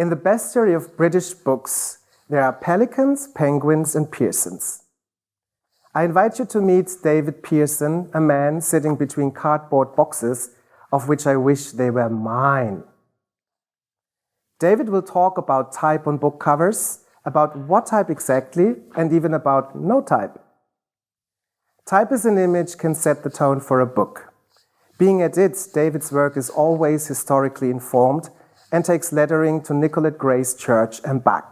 In the bestiary of British books, there are pelicans, penguins, and Pearsons. I invite you to meet David Pearson, a man sitting between cardboard boxes, of which I wish they were mine. David will talk about type on book covers, about what type exactly, and even about no type. Type as an image can set the tone for a book. Being at it, David's work is always historically informed and takes lettering to Nicollet Gray's church and back.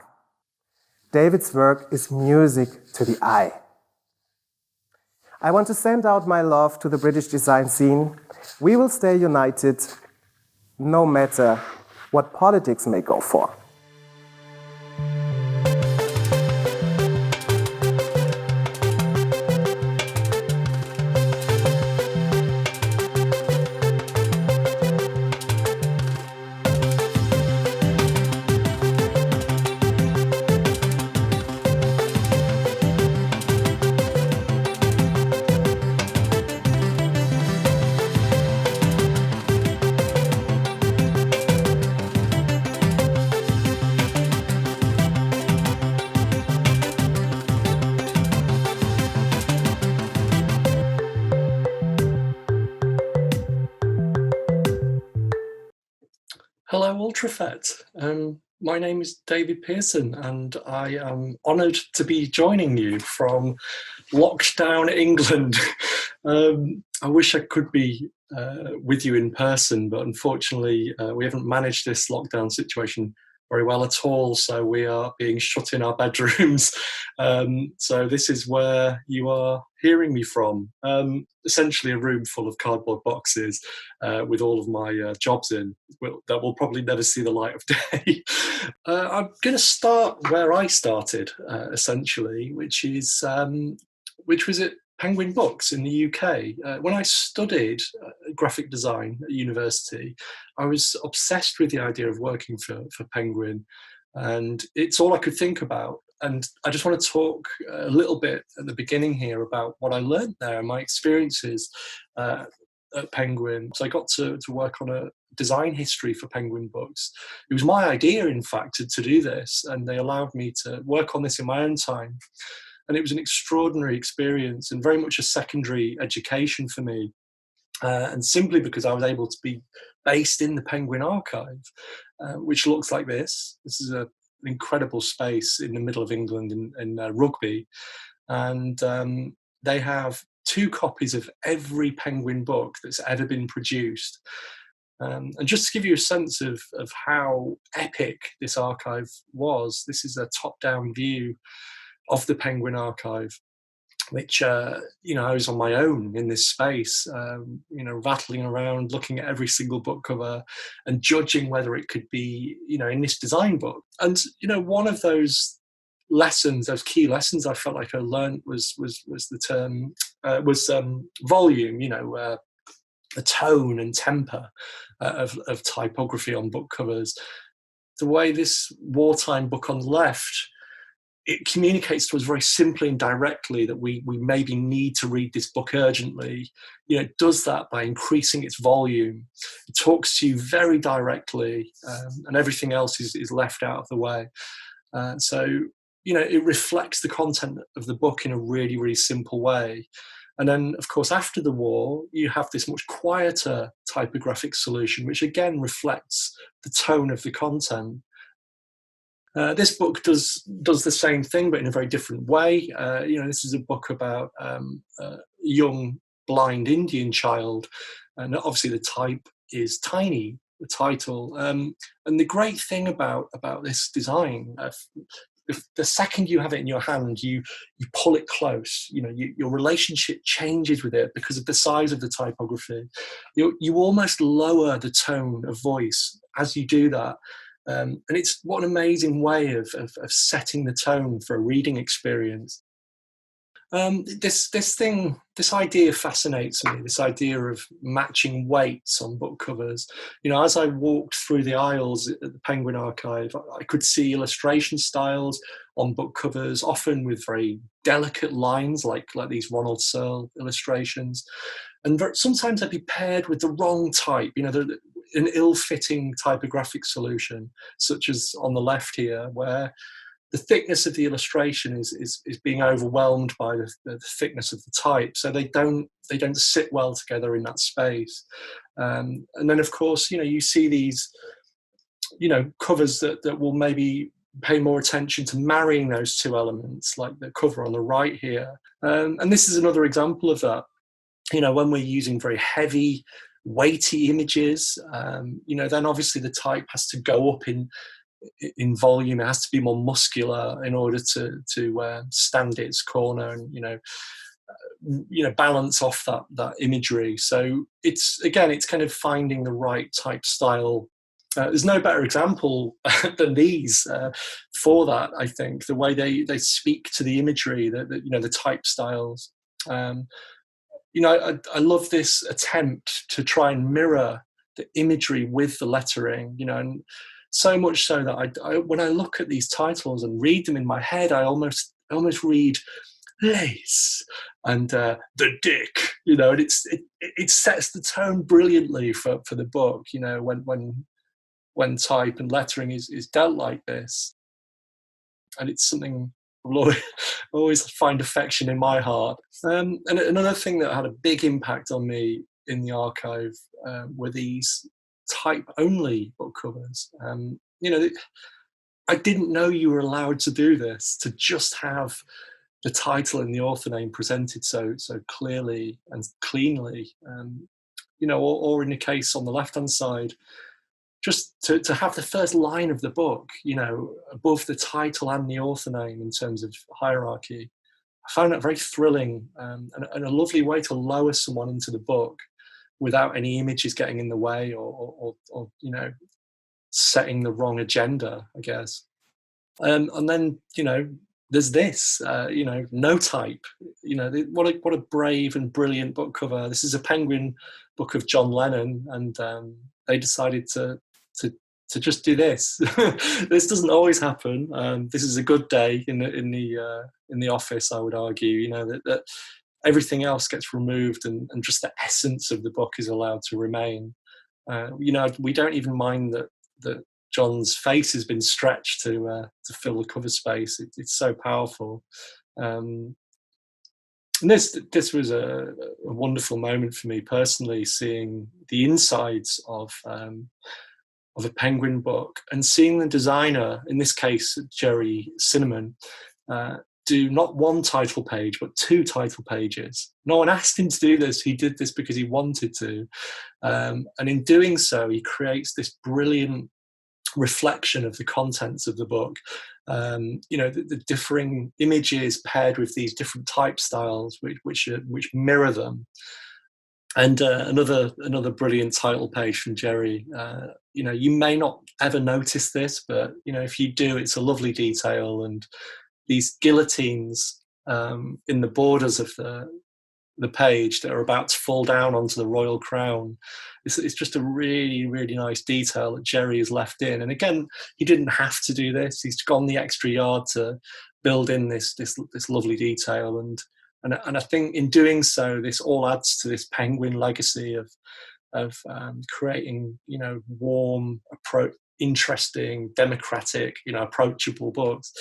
David's work is music to the eye. I want to send out my love to the British design scene. We will stay united, no matter what politics may go for. Hello, ULTRAFETT. My name is David Pearson, and I am honoured to be joining you from lockdown England. I wish I could be with you in person, but unfortunately we haven't managed this lockdown situation very well at all, so we are being shut in our bedrooms. So this is where you are hearing me from. Essentially a room full of cardboard boxes with all of my jobs in that will probably never see the light of day. I'm going to start where I started, essentially, which was at Penguin Books in the UK. When I studied graphic design at university, I was obsessed with the idea of working for Penguin, and it's all I could think about. And I just want to talk a little bit at the beginning here about what I learned there and my experiences at Penguin. So I got to work on a design history for Penguin Books. It was my idea, in fact, to do this, and they allowed me to work on this in my own time. And it was an extraordinary experience and very much a secondary education for me. And simply because I was able to be based in the Penguin archive, which looks like this. This is an incredible space in the middle of England in Rugby. And they have 2 copies of every Penguin book that's ever been produced. And just to give you a sense of how epic this archive was, this is a top-down view of the Penguin archive, which I was on my own in this space, rattling around, looking at every single book cover and judging whether it could be, in this design book. And one of those lessons, those key lessons, I felt like I learned was the term volume. The tone and temper of typography on book covers. The way this wartime book on the left, it communicates to us very simply and directly that we maybe need to read this book urgently. It does that by increasing its volume. It talks to you very directly, and everything else is left out of the way. So it reflects the content of the book in a really, really simple way. And then, of course, after the war, you have this much quieter typographic solution, which again reflects the tone of the content. This book does the same thing, but in a very different way. This is a book about a young blind Indian child, and obviously the type is tiny, the title. And the great thing about this design, the second you have it in your hand, you pull it close. Your relationship changes with it because of the size of the typography. You almost lower the tone of voice as you do that. And it's what an amazing way of setting the tone for a reading experience. This idea fascinates me, this idea of matching weights on book covers. As I walked through the aisles at the Penguin Archive, I could see illustration styles on book covers, often with very delicate lines like these Ronald Searle illustrations. And sometimes they'd be paired with the wrong type. an ill-fitting typographic solution, such as on the left here, where the thickness of the illustration is being overwhelmed by the thickness of the type, so they don't sit well together in that space. And then, of course, you see these, covers that will maybe pay more attention to marrying those two elements, like the cover on the right here. And this is another example of that. When we're using very heavy, weighty images, then obviously the type has to go up in volume. It has to be more muscular in order to stand its corner and balance off that imagery. So it's kind of finding the right type style. There's no better example than these for that. I think the way they speak to the imagery, the type styles. I love this attempt to try and mirror the imagery with the lettering, and so much so that I when I look at these titles and read them in my head, I almost read lace and the dick, and it sets the tone brilliantly for the book, when type and lettering is dealt like this. And it's something I'll always find affection in my heart. And another thing that had a big impact on me in the archive were these type-only book covers. I didn't know you were allowed to do this, to just have the title and the author name presented so clearly and cleanly. Or in the case on the left-hand side, just to have the first line of the book, above the title and the author name in terms of hierarchy. I found that very thrilling and a lovely way to lower someone into the book without any images getting in the way or setting the wrong agenda, I guess. And then, there's this, no type. What a brave and brilliant book cover. This is a Penguin book of John Lennon, and they decided to just do this. This doesn't always happen. This is a good day in the office, I would argue. That everything else gets removed and just the essence of the book is allowed to remain. We don't even mind that John's face has been stretched to fill the cover space. It's so powerful. And this was a wonderful moment for me personally, seeing the insides of a Penguin book and seeing the designer, in this case Jerry Cinnamon, do not one title page but two title pages. No one asked him to do this. He did this because he wanted to, and in doing so he creates this brilliant reflection of the contents of the book. The differing images paired with these different type styles which mirror them. And another brilliant title page from Jerry. You may not ever notice this, but if you do, it's a lovely detail. And these guillotines in the borders of the page that are about to fall down onto the royal crown. It's just a really, really nice detail that Jerry has left in. And again, he didn't have to do this. He's gone the extra yard to build in this lovely detail. And I think in doing so, this all adds to this Penguin legacy of creating, warm, interesting, democratic, approachable books.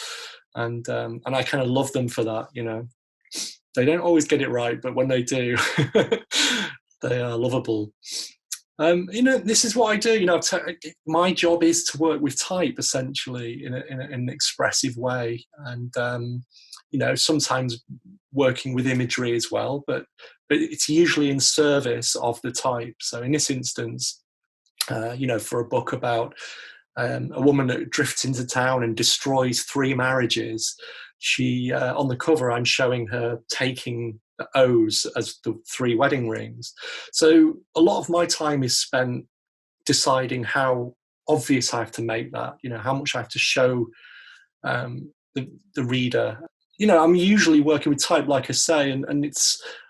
And I kind of love them for that. They don't always get it right, but when they do, they are lovable. This is what I do. My job is to work with type essentially in an expressive way, and sometimes working with imagery as well. But it's usually in service of the type. So in this instance, for a book about a woman that drifts into town and destroys 3 marriages, she on the cover I'm showing her taking the O's as the 3 wedding rings. So a lot of my time is spent deciding how obvious I have to make that, how much I have to show the reader. I'm usually working with type, like I say, and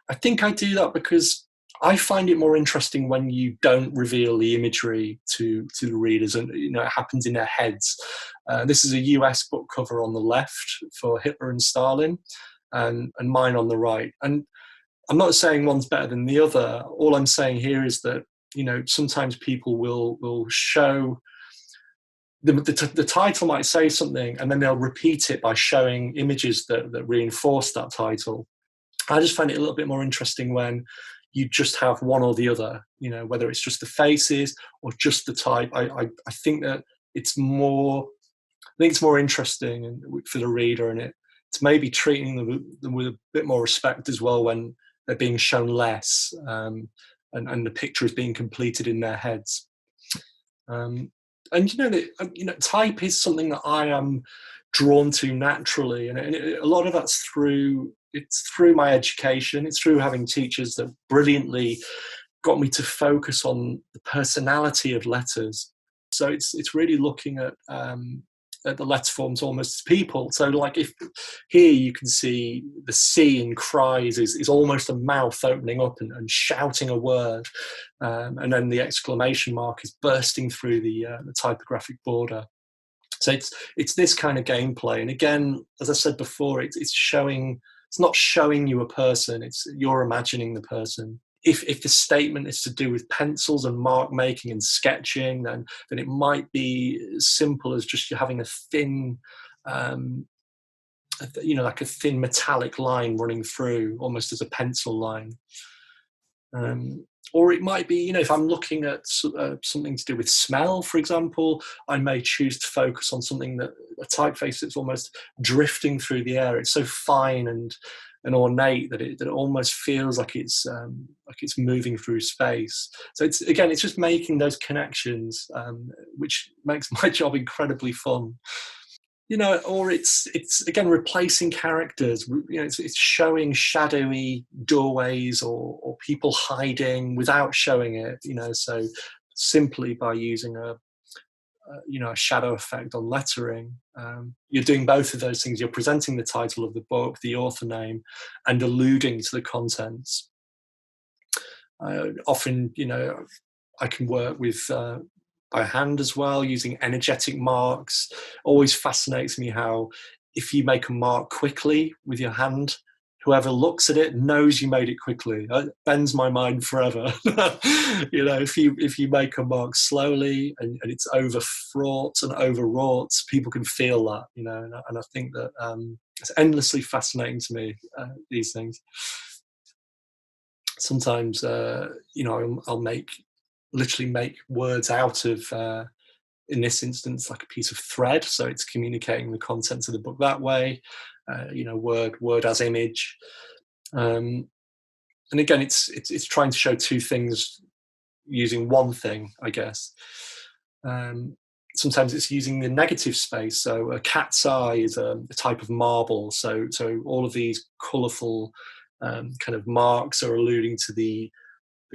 I think I do that because I find it more interesting when you don't reveal the imagery to the readers, and it happens in their heads. This is a US book cover on the left for Hitler and Stalin, and mine on the right. And I'm not saying one's better than the other. All I'm saying here is that sometimes people will show the title might say something, and then they'll repeat it by showing images that reinforce that title. I just find it a little bit more interesting when you just have one or the other, whether it's just the faces or just the type. I think that it's more interesting and for the reader, and it's maybe treating them with a bit more respect as well when they're being shown less, and the picture is being completed in their heads. And type is something that I am drawn to naturally, and a lot of that's through my education. It's through having teachers that brilliantly got me to focus on the personality of letters. So it's really looking at the letter forms almost as people. So like if here you can see the C in cries is almost a mouth opening up and shouting a word, and then the exclamation mark is bursting through the typographic border. So it's this kind of gameplay. And again, as I said before, it's not showing you a person, you're imagining the person. If the statement is to do with pencils and mark making and sketching, then it might be as simple as just having a thin, like a thin metallic line running through, almost as a pencil line. Or it might be, if I'm looking at something to do with smell, for example, I may choose to focus on something a typeface that's almost drifting through the air. It's so fine and ornate that it almost feels like it's moving through space. So it's just making those connections, which makes my job incredibly fun. Or it's again replacing characters. It's showing shadowy doorways or people hiding without showing it. So simply by using a shadow effect on lettering, you're doing both of those things. You're presenting the title of the book, the author name, and alluding to the contents. Often, I can work with by hand as well, using energetic marks. Always fascinates me how if you make a mark quickly with your hand, whoever looks at it knows you made it quickly. It bends my mind forever. If you make a mark slowly and it's overfraught and overwrought, people can feel that, and I think that it's endlessly fascinating to me, these things. Sometimes, I'll literally make words out of, in this instance, like a piece of thread. So it's communicating the contents of the book that way, word as image. And again, it's trying to show two things using one thing, I guess. Sometimes it's using the negative space. So a cat's eye is a type of marble. So all of these colourful kind of marks are alluding to the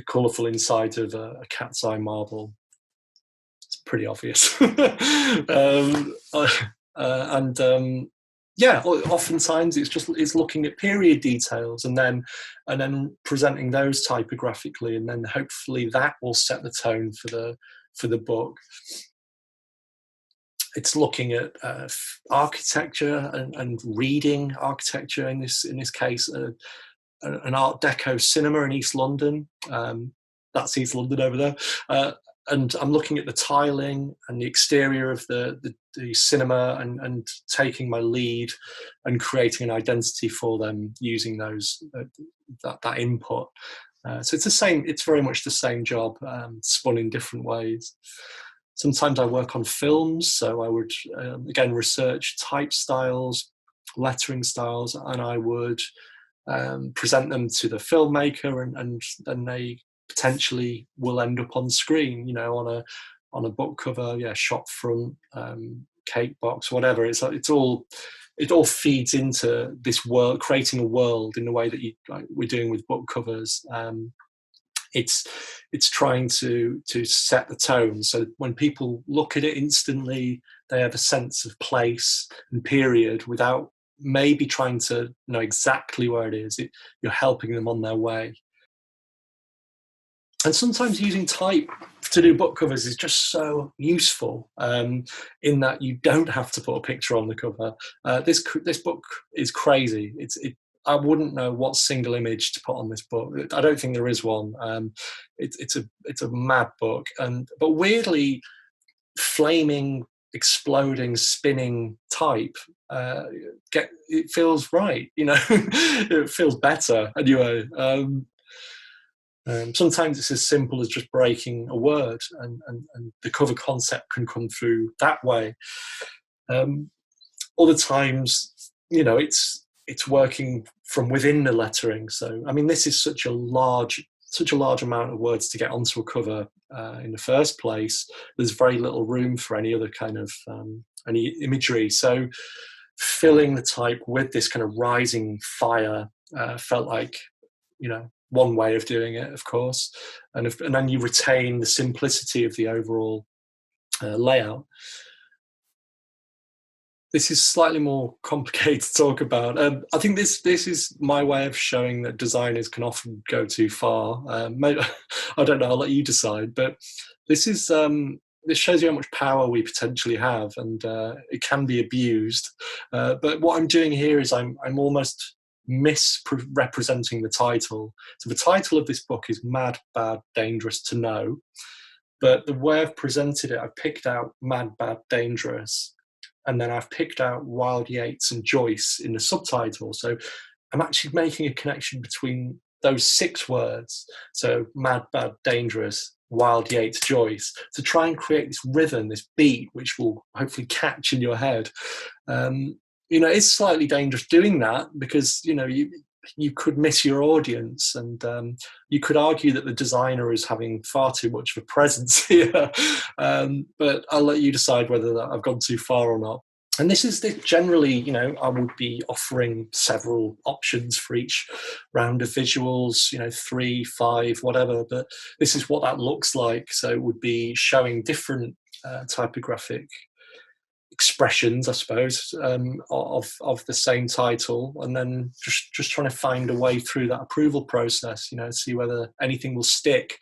colourful inside of a cat's eye marble. It's pretty obvious. Oftentimes it's looking at period details and then presenting those typographically, and then hopefully that will set the tone for the book. It's looking at architecture and reading architecture. In this case, an Art Deco cinema in East London. That's East London over there. And I'm looking at the tiling and the exterior of the cinema and taking my lead and creating an identity for them using that input. So it's very much the same job, spun in different ways. Sometimes I work on films, so I would again research type styles, lettering styles, and I would present them to the filmmaker, and then they potentially will end up on screen, on a book cover, shop front, cake box, whatever. It all feeds into this world, creating a world in the way that we're doing with book covers. It's trying to set the tone, so when people look at it instantly, they have a sense of place and period without maybe trying to know exactly where it is. You're helping them on their way. And sometimes using type to do book covers is just so useful, in that you don't have to put a picture on the cover. This book is crazy. I wouldn't know what single image to put on this book. I don't think there is one. It's a mad book, but weirdly, flaming, exploding, spinning type. It feels right, it feels better anyway. Sometimes it's as simple as just breaking a word, and the cover concept can come through that way. Other times, it's working from within the lettering. So, I mean, this is such a large amount of words to get onto a cover in the first place. There's very little room for any other kind of any imagery. So, filling the type with this kind of rising fire felt like, one way of doing it, of course, and then you retain the simplicity of the overall layout. This is slightly more complicated to talk about. I think this is my way of showing that designers can often go too far. I don't know, I'll let you decide, but this shows you how much power we potentially have, and it can be abused. But what I'm doing here is I'm almost misrepresenting the title. So the title of this book is Mad, Bad, Dangerous to Know, but the way I've presented it, I've picked out Mad, Bad, Dangerous, and then I've picked out Wild Yeats and Joyce in the subtitle. So I'm actually making a connection between those 6 words. So Mad, Bad, Dangerous, Wild Yeats, Joyce, to try and create this rhythm, this beat, which will hopefully catch in your head. It's slightly dangerous doing that because, you could miss your audience, and you could argue that the designer is having far too much of a presence here. But I'll let you decide whether I've gone too far or not. And this generally, I would be offering several options for each round of visuals, 3, 5, whatever. But this is what that looks like. So it would be showing different typographic expressions, I suppose, of the same title, and then just trying to find a way through that approval process, see whether anything will stick.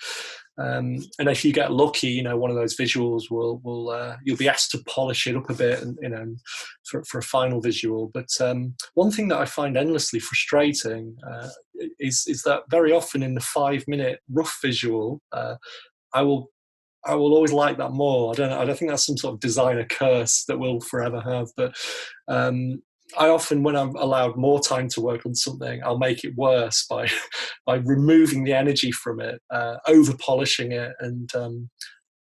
And if you get lucky, one of those visuals will you'll be asked to polish it up a bit, and for a final visual. But one thing that I find endlessly frustrating is that very often in the 5-minute rough visual, I will always like that more. I don't think that's some sort of designer curse that we'll forever have. But I often, when I'm allowed more time to work on something, I'll make it worse by removing the energy from it, over polishing it, and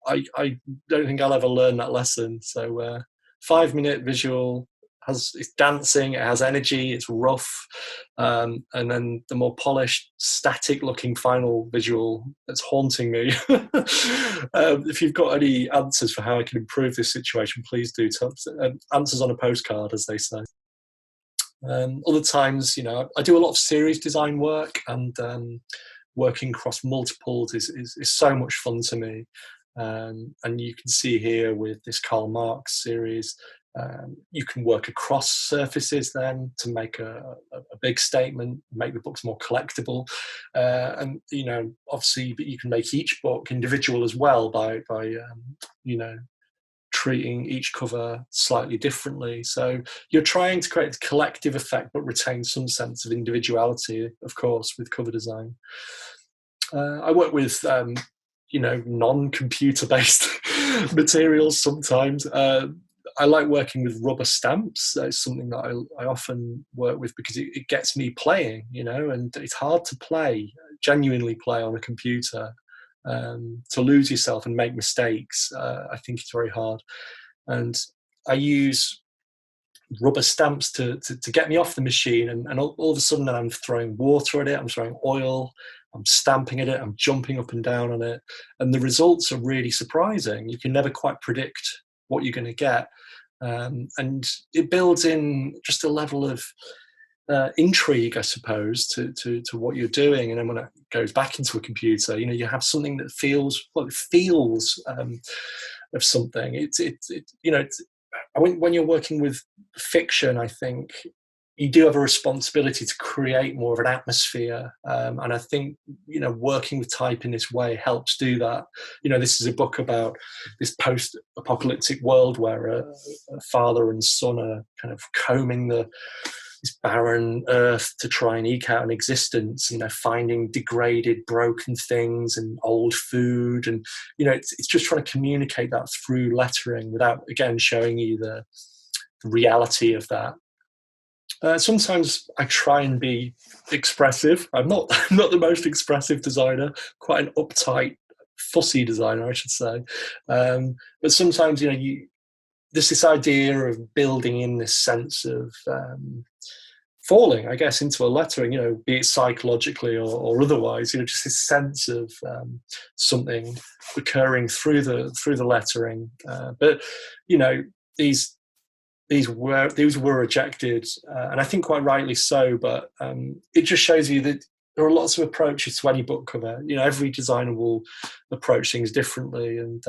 I don't think I'll ever learn that lesson. So 5-minute visual it's dancing, it has energy, it's rough, and then the more polished, static-looking final visual that's haunting me. If you've got any answers for how I can improve this situation, please do. Answers on a postcard, as they say. Other times, I do a lot of series design work, and working across multiples is so much fun to me. And you can see here with this Karl Marx series, you can work across surfaces then to make a big statement, make the books more collectible, and obviously, but you can make each book individual as well by treating each cover slightly differently. So you're trying to create a collective effect, but retain some sense of individuality, of course, with cover design. I work with non-computer based materials sometimes. I like working with rubber stamps. It's something that I often work with because it gets me playing, and it's hard to genuinely play on a computer. To lose yourself and make mistakes, I think it's very hard. And I use rubber stamps to get me off the machine, and all of a sudden I'm throwing water at it, I'm throwing oil, I'm stamping at it, I'm jumping up and down on it, and the results are really surprising. You can never quite predict what you're going to get, and it builds in just a level of intrigue, I suppose, to what you're doing. And then when it goes back into a computer, you have something that feels of something. When you're working with fiction, I think you do have a responsibility to create more of an atmosphere, and I think working with type in this way helps do that. This is a book about this post-apocalyptic world where a father and son are kind of combing the this barren earth to try and eke out an existence, finding degraded, broken things and old food. And, it's just trying to communicate that through lettering without, again, showing you the reality of that. Sometimes I try and be expressive. I'm not the most expressive designer, quite an uptight, fussy designer, I should say. But sometimes, there's this idea of building in this sense of falling, I guess, into a lettering, be it psychologically or otherwise, just this sense of something occurring through the lettering. But these were rejected, and I think quite rightly so. But it just shows you that there are lots of approaches to any book cover. Every designer will approach things differently, and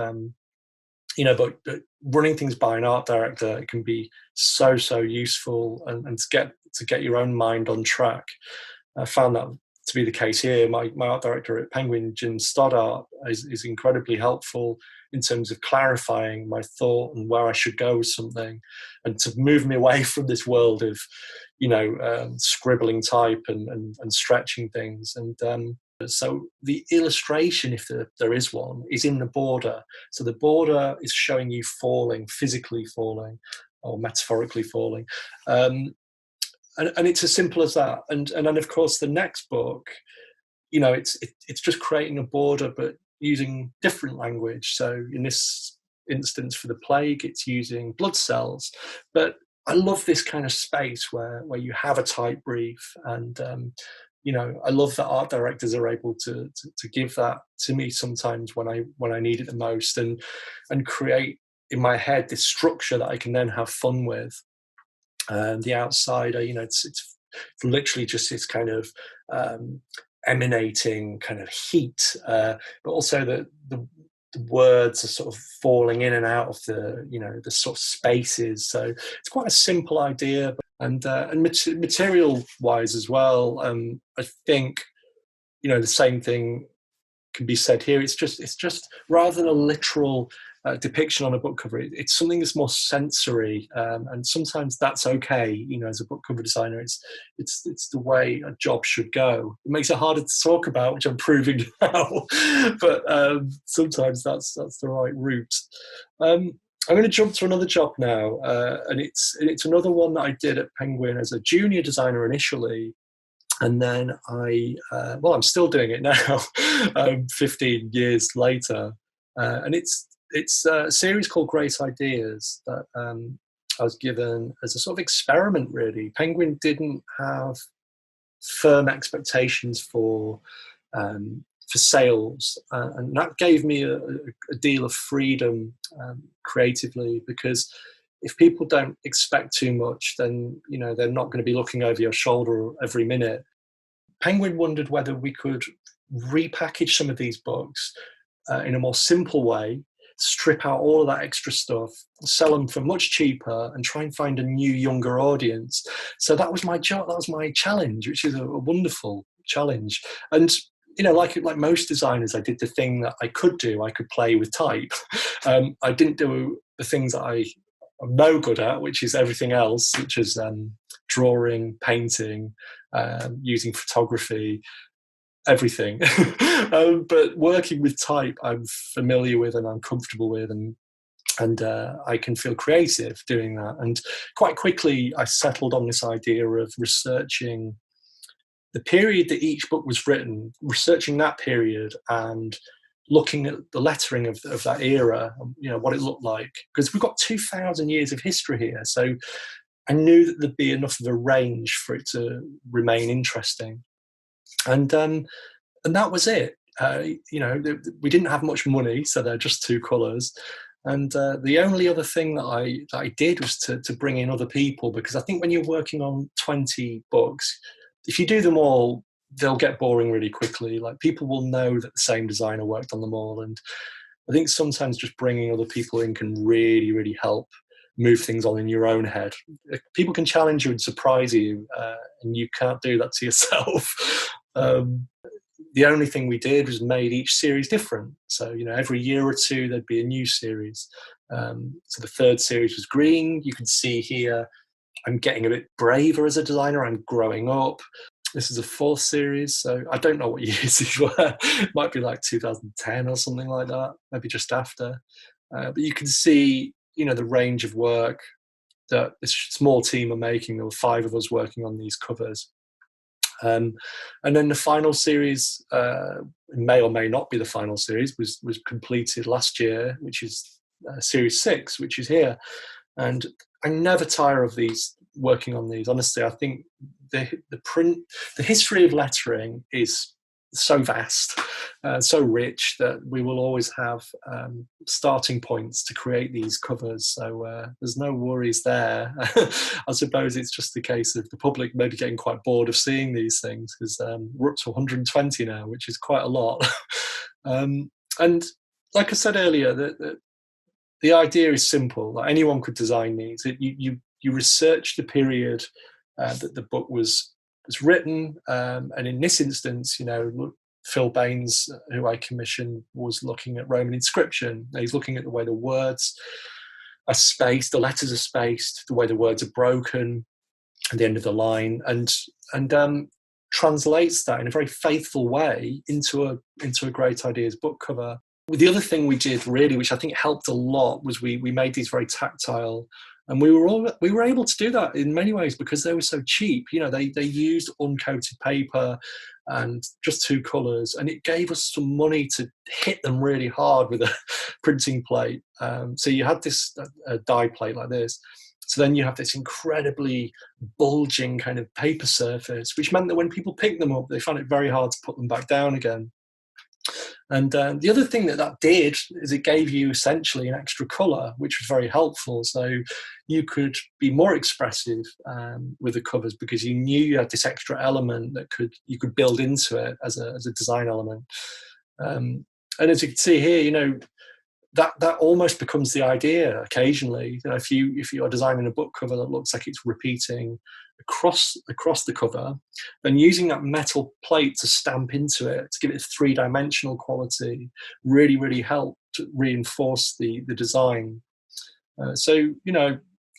but running things by an art director, it can be so useful, and to get your own mind on track. I found that to be the case here. My art director at Penguin, Jim Stoddart, is incredibly helpful in terms of clarifying my thought and where I should go with something, and to move me away from this world of, scribbling type and stretching things. And so the illustration, if there is one, is in the border. So the border is showing you falling, physically falling, or metaphorically falling. And it's as simple as that. And then, of course, the next book, it's just creating a border, but using different language. So in this instance, for the plague, it's using blood cells. But I love this kind of space where you have a type brief, and I love that art directors are able to give that to me sometimes when I need it the most, and create in my head this structure that I can then have fun with. The outsider, it's literally just this kind of emanating kind of heat, but also the words are sort of falling in and out of the sort of spaces. So it's quite a simple idea, and material wise as well. I think the same thing can be said here. It's just rather than a literal depiction on a book cover, it's something that's more sensory, and sometimes that's okay. As a book cover designer, it's the way a job should go. It makes it harder to talk about, which I'm proving now, but sometimes that's the right route. I'm going to jump to another job now, and it's another one that I did at Penguin as a junior designer initially. And then I'm still doing it now, 15 years later. And it's a series called Great Ideas that I was given as a sort of experiment, really. Penguin didn't have firm expectations for sales, and that gave me a deal of freedom creatively, because if people don't expect too much, then they're not going to be looking over your shoulder every minute. Penguin wondered whether we could repackage some of these books in a more simple way, strip out all of that extra stuff, sell them for much cheaper, and try and find a new, younger audience. So that was my job. That was my challenge, which is a wonderful challenge. And like most designers, I did the thing that I could do. I could play with type. I didn't do the things that I'm no good at, which is everything else, which is drawing, painting, using photography, everything. But working with type, I'm familiar with and I'm comfortable with, and I can feel creative doing that. And quite quickly, I settled on this idea of researching the period that each book was written, researching that period, and looking at the lettering of that era, what it looked like, because we've got 2,000 years of history here. So I knew that there'd be enough of a range for it to remain interesting, and that was it. We didn't have much money, so they're just two colours. And the only other thing that I did was to bring in other people, because I think when you're working on 20 books, if you do them all, they'll get boring really quickly. Like, people will know that the same designer worked on them all. And I think sometimes just bringing other people in can really, really help move things on in your own head. People can challenge you and surprise you, and you can't do that to yourself. The only thing we did was made each series different. So, every year or two, there'd be a new series. So the third series was green. You can see here I'm getting a bit braver as a designer. I'm growing up. This is a 4th series, so I don't know what years these were. It might be like 2010 or something like that, maybe just after. But you can see, the range of work that this small team are making. There were 5 of us working on these covers. And then the final series, may or may not be the final series, was completed last year, which is series 6, which is here. And I never tire of working on these. Honestly, I think the history of lettering is so vast, so rich, that we will always have starting points to create these covers. So there's no worries there. I suppose it's just a case of the public maybe getting quite bored of seeing these things, because we're up to 120 now, which is quite a lot. And like I said earlier, the idea is simple. Like, anyone could design these. You research the period that the book was written, and in this instance, Phil Baines, who I commissioned, was looking at Roman inscription. He's looking at the way the words are spaced, the letters are spaced, the way the words are broken at the end of the line, and translates that in a very faithful way into a Great Ideas book cover. The other thing we did, really, which I think helped a lot, was we made these very tactile, and we were able to do that in many ways because they were so cheap. They used uncoated paper and just 2 colours, and it gave us some money to hit them really hard with a printing plate. So you had this die plate like this. So then you have this incredibly bulging kind of paper surface, which meant that when people picked them up, they found it very hard to put them back down again. And the other thing that did is it gave you essentially an extra colour, which was very helpful. So you could be more expressive with the covers because you knew you had this extra element that you could build into it as a design element. And as you can see here, that almost becomes the idea occasionally. If you are designing a book cover that looks like it's repeating across the cover, then using that metal plate to stamp into it to give it a 3-dimensional quality really, really helped to reinforce the design. So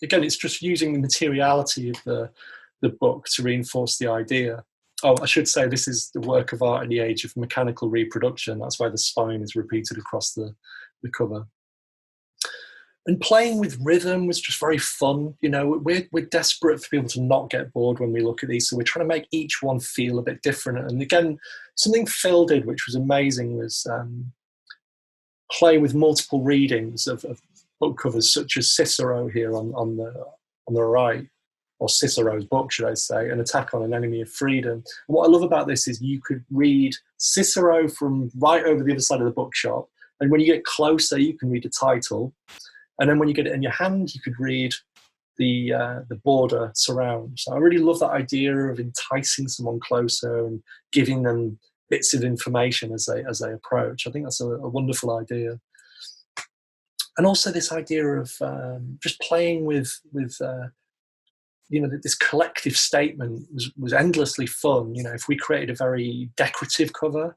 again, it's just using the materiality of the book to reinforce the idea. Oh, I should say this is the work of art in the age of mechanical reproduction. That's why the spine is repeated across the cover. And playing with rhythm was just very fun. We're desperate for people to not get bored when we look at these, so we're trying to make each one feel a bit different. And again, something Phil did, which was amazing, was play with multiple readings of book covers, such as Cicero here on the right, or Cicero's book, should I say, An Attack on an Enemy of Freedom. And what I love about this is you could read Cicero from right over the other side of the bookshop, and when you get closer, you can read the title. And then when you get it in your hand, you could read the border surround. So I really love that idea of enticing someone closer and giving them bits of information as they approach. I think that's a wonderful idea. And also this idea of just playing with this collective statement was endlessly fun. If we created a very decorative cover,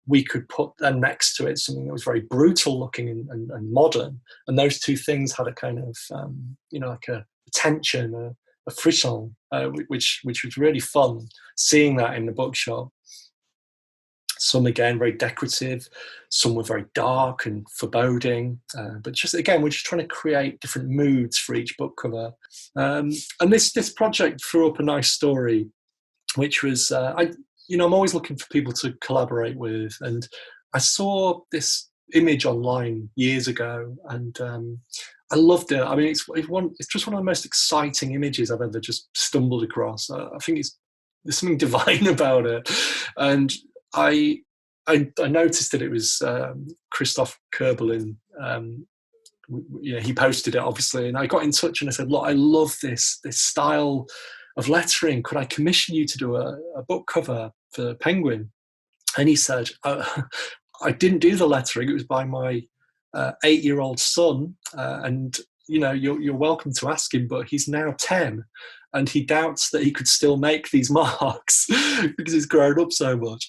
we could put then next to it something that was very brutal looking and modern. And those two things had a kind of, like a tension, a frisson, which was really fun seeing that in the bookshop. Some, again, very decorative. Some were very dark and foreboding. But just, again, we're just trying to create different moods for each book cover. And this project threw up a nice story, which was, I'm always looking for people to collaborate with. And I saw this image online years ago, and I loved it. I mean, it's just one of the most exciting images I've ever just stumbled across. I think there's something divine about it. And I noticed that it was Christoph Kerbelin. He posted it, obviously, and I got in touch and I said, look, I love this style of lettering. Could I commission you to do a book cover for Penguin? And he said, I didn't do the lettering. It was by my 8-year-old son, and you're welcome to ask him, but he's now 10 and he doubts that he could still make these marks because he's grown up so much,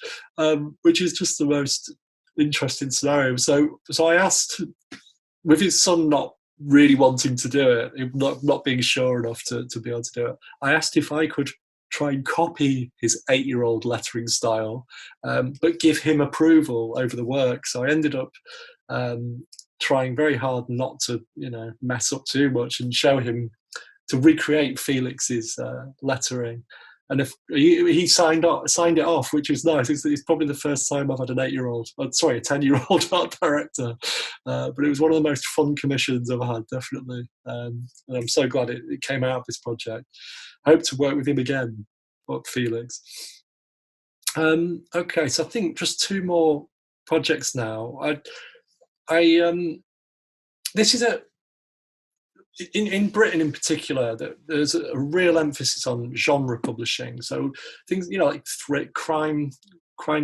which is just the most interesting scenario. So I asked, with his son not really wanting to do it, not being sure enough to be able to do it. I asked if I could try and copy his 8-year-old lettering style, but give him approval over the work. So I ended up trying very hard not to, mess up too much and show him to recreate Felix's lettering. And if he signed it off, which was nice. It's probably the first time I've had a 10-year-old art director. But it was one of the most fun commissions I've had, definitely. And I'm so glad it came out of this project. I hope to work with him again, but Felix. Okay, so I think just 2 more projects now. This is in Britain in particular, there's a real emphasis on genre publishing. So things, like crime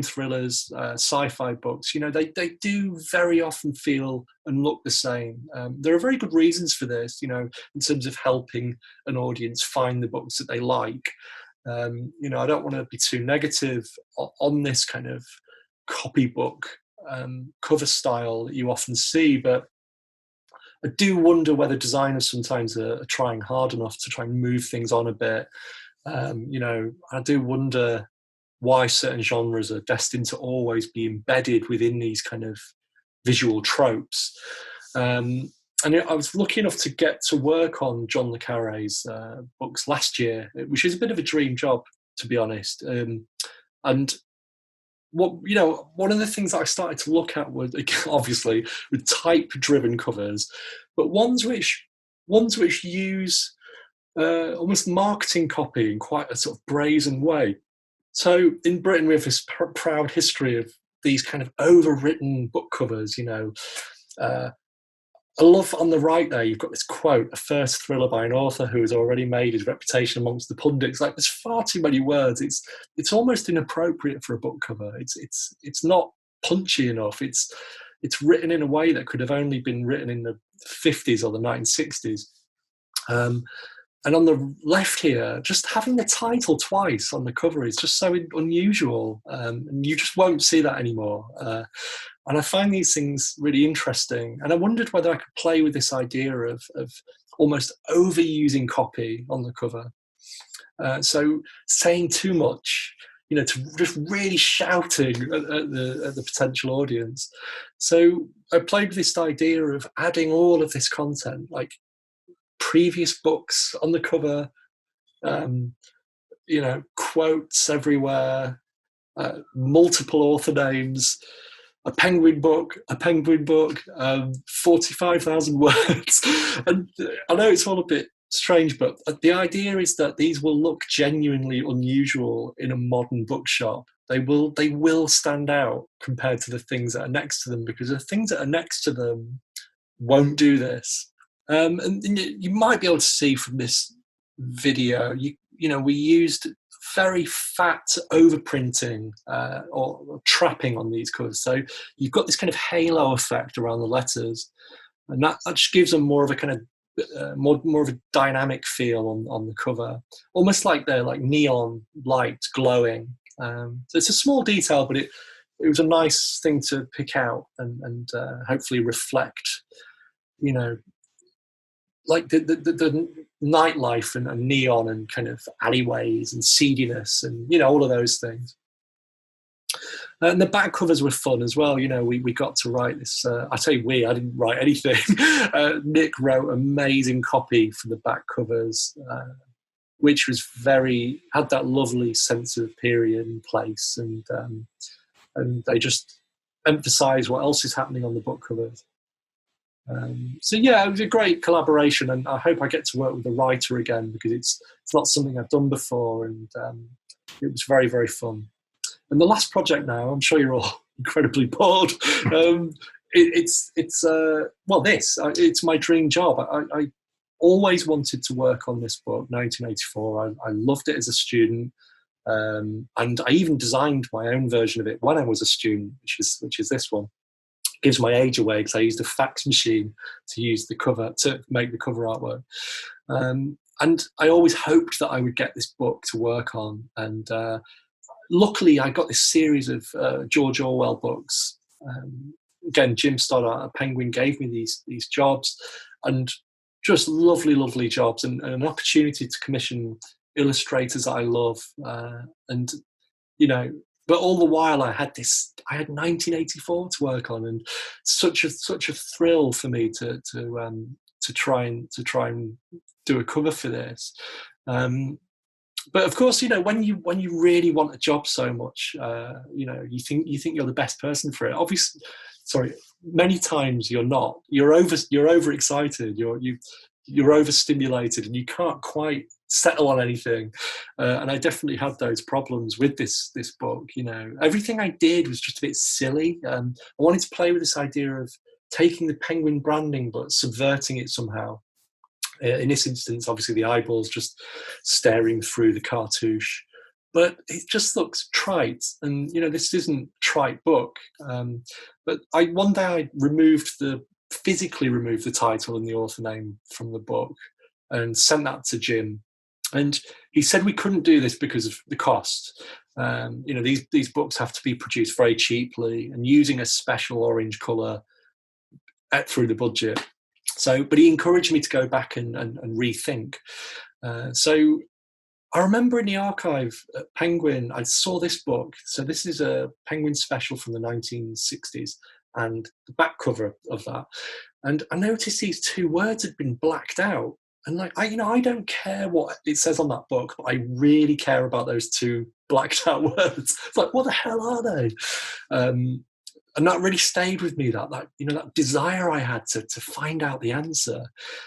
thrillers, sci-fi books, they do very often feel and look the same. There are very good reasons for this, in terms of helping an audience find the books that they like. I don't want to be too negative on this kind of copybook cover style that you often see, but I do wonder whether designers sometimes are trying hard enough to try and move things on a bit. I do wonder why certain genres are destined to always be embedded within these kind of visual tropes. And I was lucky enough to get to work on John le Carré's books last year, which is a bit of a dream job, to be honest. And one of the things that I started to look at was, obviously, with type-driven covers, but ones which use almost marketing copy in quite a sort of brazen way. So in Britain, we have this proud history of these kind of overwritten book covers. I love on the right there, you've got this quote, a first thriller by an author who has already made his reputation amongst the pundits. Like, there's far too many words. It's almost inappropriate for a book cover. It's not punchy enough. It's written in a way that could have only been written in the 50s or the 1960s. And on the left here, just having the title twice on the cover is just so unusual. And you just won't see that anymore. And I find these things really interesting. And I wondered whether I could play with this idea of almost overusing copy on the cover. So saying too much, to just really shouting at the potential audience. So I played with this idea of adding all of this content, like previous books on the cover, quotes everywhere, multiple author names, a penguin book, 45,000 words. And I know it's all a bit strange, but the idea is that these will look genuinely unusual in a modern bookshop. They will stand out compared to the things that are next to them, because the things that are next to them won't do this. And you might be able to see from this video, we used very fat overprinting or trapping on these covers. So you've got this kind of halo effect around the letters, and that just gives them more of a kind of more of a dynamic feel on the cover, almost like they're like neon light glowing. So it's a small detail, but it was a nice thing to pick out and hopefully reflect, like the nightlife and neon and kind of alleyways and seediness and all of those things. And the back covers were fun as well. We got to write this. I say I didn't write anything. Nick wrote amazing copy for the back covers, which was had that lovely sense of period and place, and they just emphasise what else is happening on the book covers. So yeah, it was a great collaboration, and I hope I get to work with a writer again, because it's not something I've done before, and it was very, very fun. And the last project now, I'm sure you're all incredibly bored. It's my dream job. I always wanted to work on this book, 1984. I loved it as a student, and I even designed my own version of it when I was a student, which is this one. Gives my age away because I used a fax machine to make the cover artwork. And I always hoped that I would get this book to work on. And luckily, I got this series of George Orwell books. Again, Jim Stoddart at Penguin gave me these jobs. and just lovely, lovely jobs, and an opportunity to commission illustrators that I love, and but all the while I had 1984 to work on, and such a thrill for me to try and do a cover for this. But of course, when you really want a job so much, you think you're the best person for it. Obviously, many times you're not. You're overexcited. You're overstimulated, and you can't quite settle on anything. And I definitely had those problems with this book. Everything I did was just a bit silly. I wanted to play with this idea of taking the Penguin branding but subverting it somehow. In this instance, obviously the eyeballs just staring through the cartouche, but it just looks trite. And this isn't a trite book. But one day I physically removed the title and the author name from the book and sent that to Jim. And he said we couldn't do this because of the cost. These books have to be produced very cheaply and using a special orange colour through the budget. But he encouraged me to go back and rethink. So I remember in the archive at Penguin, I saw this book. So this is a Penguin special from the 1960s, and the back cover of that. And I noticed these two words had been blacked out. And I don't care what it says on that book, but I really care about those two blacked out words. It's like, what the hell are they? And that really stayed with me, that desire I had to find out the answer.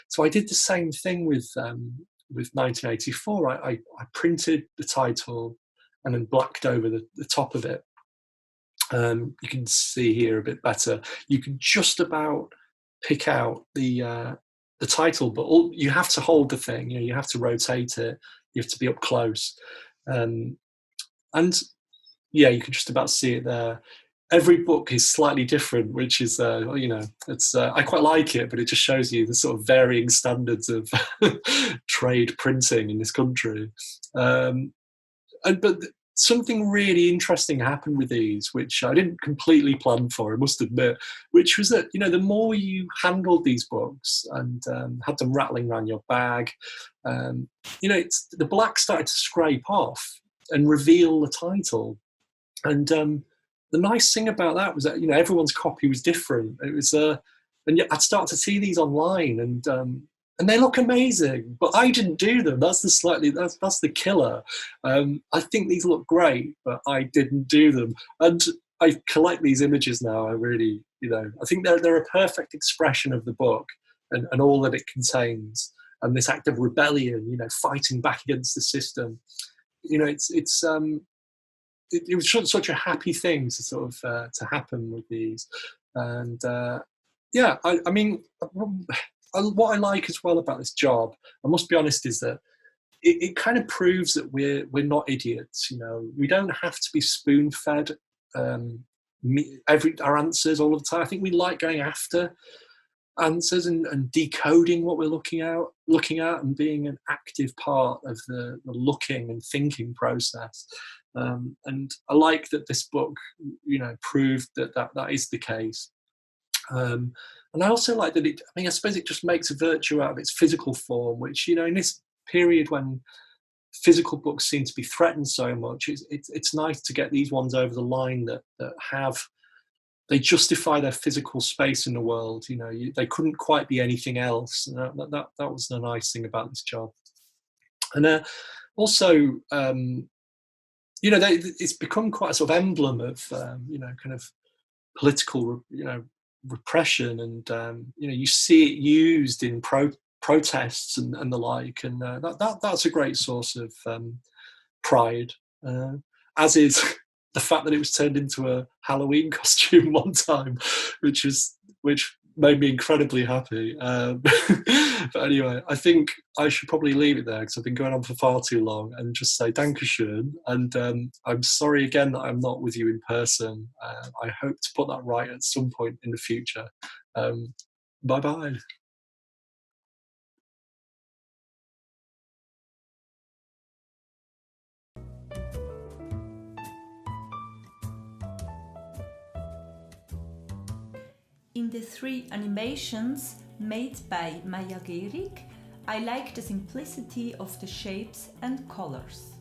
So I did the same thing with 1984. I printed the title and then blacked over the top of it. You can see here a bit better. You can just about pick out the title, but you have to hold the thing. You have to rotate it. You have to be up close, and you can just about see it there. Every book is slightly different, which is, it's I quite like it, but it just shows you the sort of varying standards of trade printing in this country. But something really interesting happened with these, which I didn't completely plan for, I must admit, which was that, the more you handled these books and had them rattling around your bag, the black started to scrape off and reveal the title. And the nice thing about that was that everyone's copy was different. It was and yet I'd start to see these online, and they look amazing, but I didn't do them. That's the killer. I think these look great, but I didn't do them. And I collect these images now. I really, I think they're a perfect expression of the book and all that it contains, and this act of rebellion, fighting back against the system. It was such a happy thing to sort of to happen with these. And I mean, what I like as well about this job, I must be honest, is that it kind of proves that we're not idiots. We don't have to be spoon-fed our answers all of the time. I think we like going after answers and decoding what we're looking at and being an active part of the looking and thinking process. And I like that this book, proved that is the case. And I also like that I suppose it just makes a virtue out of its physical form, which, in this period when physical books seem to be threatened so much, it's nice to get these ones over the line that they justify their physical space in the world. They couldn't quite be anything else. And that was the nice thing about this job. And also, it's become quite a sort of emblem of, kind of political, repression, and you see it used in protests and the like, and that's a great source of pride, as is the fact that it was turned into a Halloween costume one time, which made me incredibly happy. But anyway, I think I should probably leave it there because I've been going on for far too long, and just say Dankeschön. And I'm sorry again that I'm not with you in person. I hope to put that right at some point in the future. Bye-bye. In the three animations, made by Maja Gehrig. I like the simplicity of the shapes and colors.